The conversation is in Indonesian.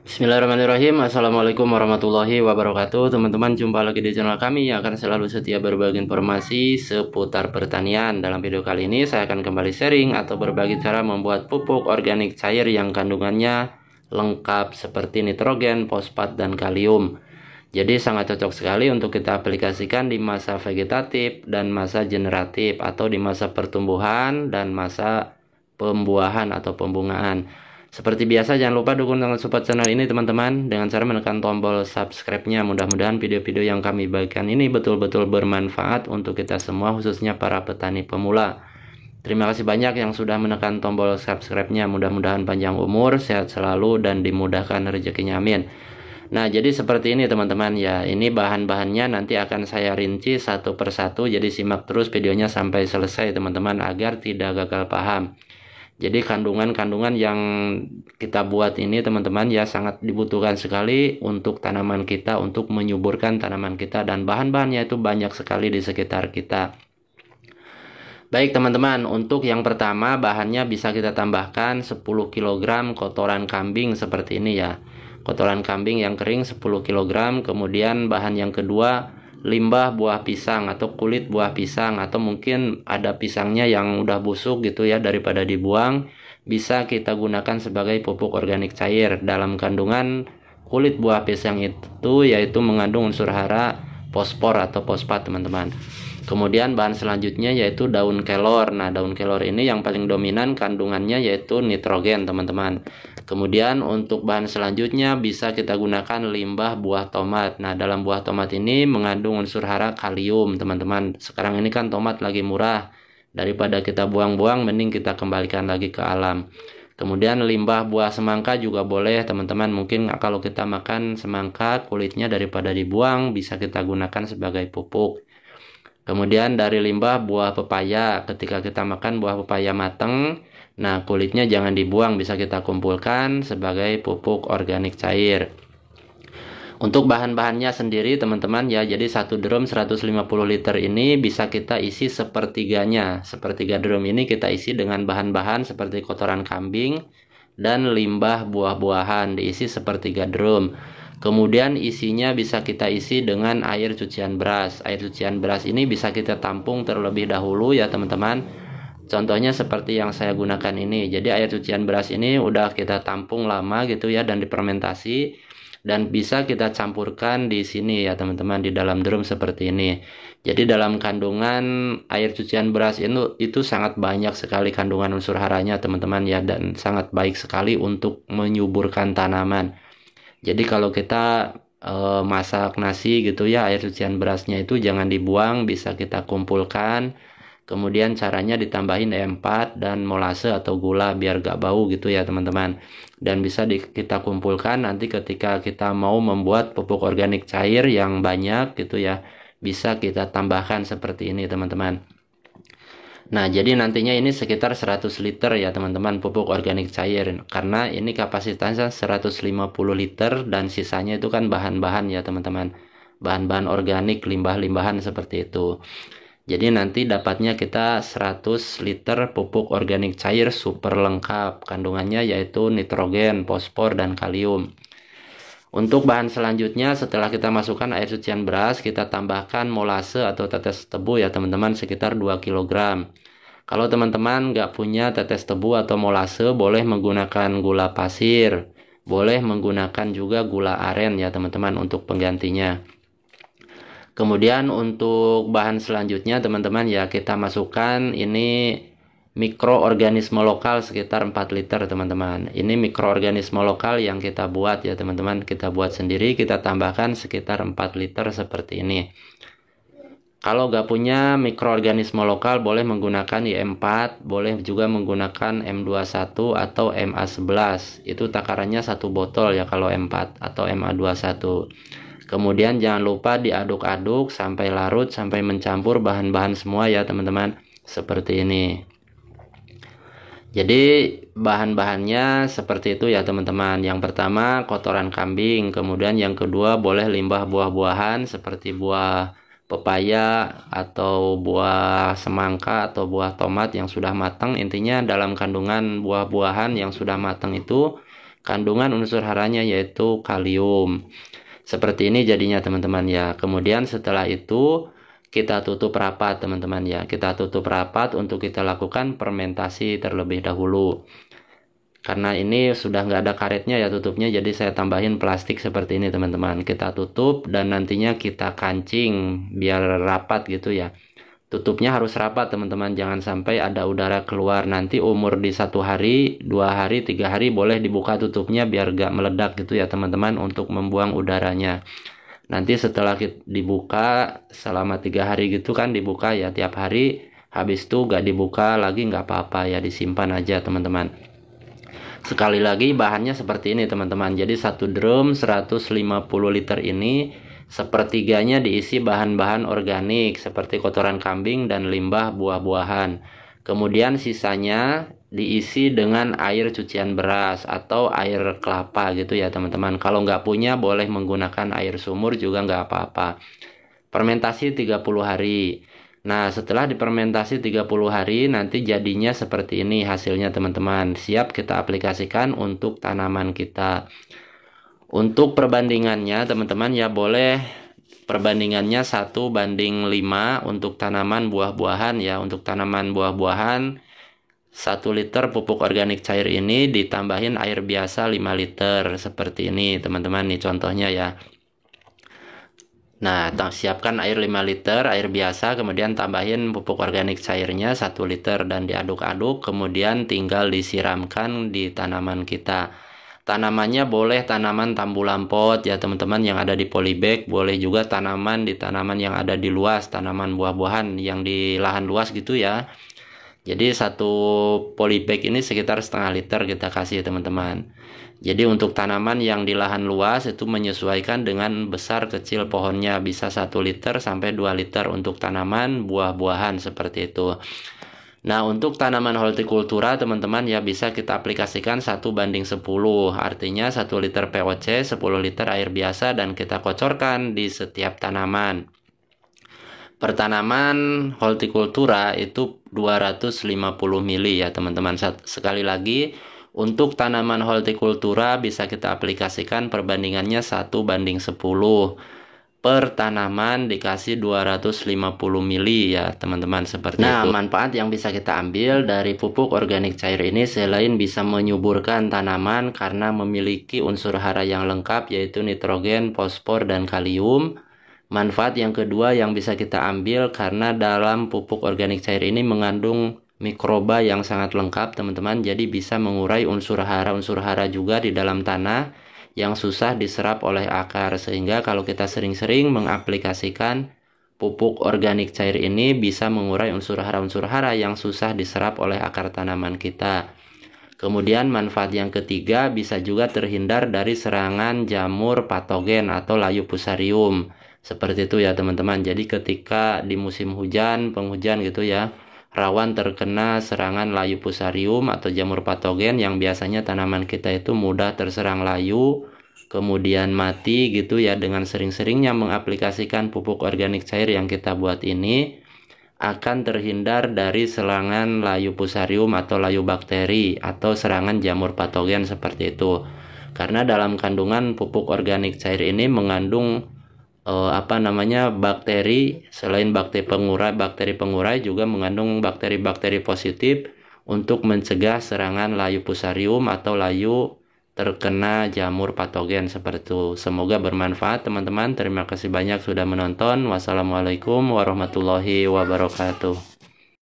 Bismillahirrahmanirrahim. Assalamualaikum warahmatullahi wabarakatuh. Teman-teman, jumpa lagi di channel kami yang akan selalu setia berbagi informasi seputar pertanian. Dalam video kali ini saya akan kembali sharing atau berbagi cara membuat pupuk organik cair yang kandungannya lengkap seperti nitrogen, fosfat, dan kalium. Jadi sangat cocok sekali untuk kita aplikasikan di masa vegetatif dan masa generatif, atau di masa pertumbuhan dan masa pembuahan atau pembungaan. Seperti biasa, jangan lupa dukung dan support channel ini teman-teman dengan cara menekan tombol subscribe-nya. Mudah-mudahan video-video yang kami bagikan ini betul-betul bermanfaat untuk kita semua, khususnya para petani pemula. Terima kasih banyak yang sudah menekan tombol subscribe-nya. Mudah-mudahan panjang umur, sehat selalu, dan dimudahkan rezekinya, amin. Nah, jadi seperti ini teman-teman ya. Ini bahan-bahannya nanti akan saya rinci satu persatu. Jadi simak terus videonya sampai selesai teman-teman agar tidak gagal paham. Jadi kandungan-kandungan yang kita buat ini teman-teman ya sangat dibutuhkan sekali untuk tanaman kita, untuk menyuburkan tanaman kita, dan bahan-bahannya itu banyak sekali di sekitar kita. Baik teman-teman, untuk yang pertama bahannya bisa kita tambahkan 10 kg kotoran kambing seperti ini ya. Kotoran kambing yang kering 10 kg. Kemudian bahan yang kedua, limbah buah pisang atau kulit buah pisang, atau mungkin ada pisangnya yang udah busuk gitu ya, daripada dibuang bisa kita gunakan sebagai pupuk organik cair. Dalam kandungan kulit buah pisang itu yaitu mengandung unsur hara, fosfor atau fosfat teman-teman. Kemudian bahan selanjutnya yaitu daun kelor. Nah, daun kelor ini yang paling dominan kandungannya yaitu nitrogen teman-teman. Kemudian untuk bahan selanjutnya bisa kita gunakan limbah buah tomat. Nah, dalam buah tomat ini mengandung unsur hara kalium teman-teman. Sekarang ini kan tomat lagi murah, daripada kita buang-buang mending kita kembalikan lagi ke alam. Kemudian limbah buah semangka juga boleh teman-teman. Mungkin kalau kita makan semangka kulitnya daripada dibuang bisa kita gunakan sebagai pupuk. Kemudian dari limbah buah pepaya, ketika kita makan buah pepaya matang, nah kulitnya jangan dibuang, bisa kita kumpulkan sebagai pupuk organik cair. Untuk bahan-bahannya sendiri teman-teman ya, jadi satu drum 150 liter ini bisa kita isi sepertiganya. Sepertiga drum ini kita isi dengan bahan-bahan seperti kotoran kambing dan limbah buah-buahan, diisi sepertiga drum. Kemudian isinya bisa kita isi dengan air cucian beras. Air cucian beras ini bisa kita tampung terlebih dahulu ya teman-teman. Contohnya seperti yang saya gunakan ini. Jadi air cucian beras ini udah kita tampung lama gitu ya, dan difermentasi, dan bisa kita campurkan di sini ya teman-teman, di dalam drum seperti ini. Jadi dalam kandungan air cucian beras itu sangat banyak sekali kandungan unsur haranya teman-teman ya, dan sangat baik sekali untuk menyuburkan tanaman. Jadi kalau kita masak nasi gitu ya, air cucian berasnya itu jangan dibuang, bisa kita kumpulkan. Kemudian caranya ditambahin E4 dan molase atau gula biar gak bau gitu ya teman-teman. Dan bisa kita kumpulkan nanti ketika kita mau membuat pupuk organik cair yang banyak gitu ya, bisa kita tambahkan seperti ini teman-teman. Nah, jadi nantinya ini sekitar 100 liter ya teman-teman pupuk organik cair. Karena ini kapasitasnya 150 liter dan sisanya itu kan bahan-bahan ya teman-teman. Bahan-bahan organik, limbah-limbahan seperti itu. Jadi nanti dapatnya kita 100 liter pupuk organik cair super lengkap. Kandungannya yaitu nitrogen, fosfor, dan kalium. Untuk bahan selanjutnya setelah kita masukkan air cucian beras, kita tambahkan molase atau tetes tebu ya teman-teman sekitar 2 kg. Kalau teman-teman nggak punya tetes tebu atau molase, boleh menggunakan gula pasir. Boleh menggunakan juga gula aren ya teman-teman untuk penggantinya. Kemudian untuk bahan selanjutnya teman-teman ya, kita masukkan ini mikroorganisme lokal sekitar 4 liter teman-teman. Ini mikroorganisme lokal yang kita buat ya teman-teman, kita buat sendiri, kita tambahkan sekitar 4 liter seperti ini. Kalau nggak punya mikroorganisme lokal boleh menggunakan IM4, boleh juga menggunakan M21 atau MA11. Itu takarannya 1 botol ya kalau M4 atau MA21. Kemudian jangan lupa diaduk-aduk sampai larut, sampai mencampur bahan-bahan semua ya teman-teman, seperti ini. Jadi bahan-bahannya seperti itu ya teman-teman. Yang pertama kotoran kambing, kemudian yang kedua boleh limbah buah-buahan seperti buah pepaya atau buah semangka atau buah tomat yang sudah matang. Intinya dalam kandungan buah-buahan yang sudah matang itu kandungan unsur haranya yaitu kalium. Seperti ini jadinya teman-teman ya. Kemudian setelah itu kita tutup rapat teman-teman ya. Kita tutup rapat untuk kita lakukan fermentasi terlebih dahulu. Karena ini sudah nggak ada karetnya ya tutupnya, jadi saya tambahin plastik seperti ini teman-teman. Kita tutup dan nantinya kita kancing biar rapat gitu ya. Tutupnya harus rapat teman-teman, jangan sampai ada udara keluar. Nanti umur di 1 hari, 2 hari, 3 hari boleh dibuka tutupnya biar nggak meledak gitu ya teman-teman, untuk membuang udaranya. Nanti setelah dibuka selama 3 hari gitu kan, dibuka ya tiap hari. Habis itu nggak dibuka lagi nggak apa-apa ya, disimpan aja teman-teman. Sekali lagi bahannya seperti ini teman-teman. Jadi 1 drum 150 liter ini sepertiganya diisi bahan-bahan organik seperti kotoran kambing dan limbah buah-buahan. Kemudian sisanya diisi dengan air cucian beras atau air kelapa gitu ya teman-teman. Kalau nggak punya boleh menggunakan air sumur juga nggak apa-apa. Fermentasi 30 hari. Nah, setelah difermentasi 30 hari, nanti jadinya seperti ini hasilnya teman-teman. Siap kita aplikasikan untuk tanaman kita. Untuk perbandingannya teman-teman ya, boleh perbandingannya 1:5 untuk tanaman buah-buahan ya. Untuk tanaman buah-buahan 1 liter pupuk organik cair ini ditambahin air biasa 5 liter. Seperti ini teman-teman, nih contohnya ya. Nah, siapkan air 5 liter, air biasa, kemudian tambahin pupuk organik cairnya 1 liter dan diaduk-aduk, kemudian tinggal disiramkan di tanaman kita. Tanamannya boleh tanaman tambulan pot ya teman-teman yang ada di polybag, boleh juga tanaman yang ada di luas, tanaman buah-buahan yang di lahan luas gitu ya. Jadi 1 polybag ini sekitar setengah liter kita kasih teman-teman. Jadi untuk tanaman yang di lahan luas itu menyesuaikan dengan besar kecil pohonnya, bisa 1 liter sampai 2 liter untuk tanaman buah-buahan seperti itu. Nah, untuk tanaman hortikultura teman-teman ya bisa kita aplikasikan 1:10, artinya 1 liter POC 10 liter air biasa dan kita kocorkan di setiap tanaman. Per tanaman hortikultura itu 250 mili ya teman-teman. Sekali lagi, untuk tanaman hortikultura bisa kita aplikasikan perbandingannya 1:10. Per tanaman dikasih 250 mili ya teman-teman, seperti itu. Nah, manfaat yang bisa kita ambil dari pupuk organik cair ini selain bisa menyuburkan tanaman karena memiliki unsur hara yang lengkap yaitu nitrogen, fosfor, dan kalium. Manfaat yang kedua yang bisa kita ambil karena dalam pupuk organik cair ini mengandung mikroba yang sangat lengkap teman-teman, jadi bisa mengurai unsur hara juga di dalam tanah yang susah diserap oleh akar, sehingga kalau kita sering-sering mengaplikasikan pupuk organik cair ini bisa mengurai unsur hara yang susah diserap oleh akar tanaman kita. Kemudian manfaat yang ketiga bisa juga terhindar dari serangan jamur patogen atau layu fusarium seperti itu ya teman-teman. Jadi ketika di musim hujan, penghujan gitu ya, rawan terkena serangan layu fusarium atau jamur patogen yang biasanya tanaman kita itu mudah terserang layu kemudian mati gitu ya. Dengan sering-seringnya mengaplikasikan pupuk organik cair yang kita buat ini akan terhindar dari serangan layu fusarium atau layu bakteri atau serangan jamur patogen seperti itu. Karena dalam kandungan pupuk organik cair ini mengandung bakteri, selain bakteri pengurai juga mengandung bakteri-bakteri positif untuk mencegah serangan layu fusarium atau layu terkena jamur patogen seperti itu. Semoga bermanfaat teman-teman. Terima kasih banyak sudah menonton. Wassalamualaikum warahmatullahi wabarakatuh.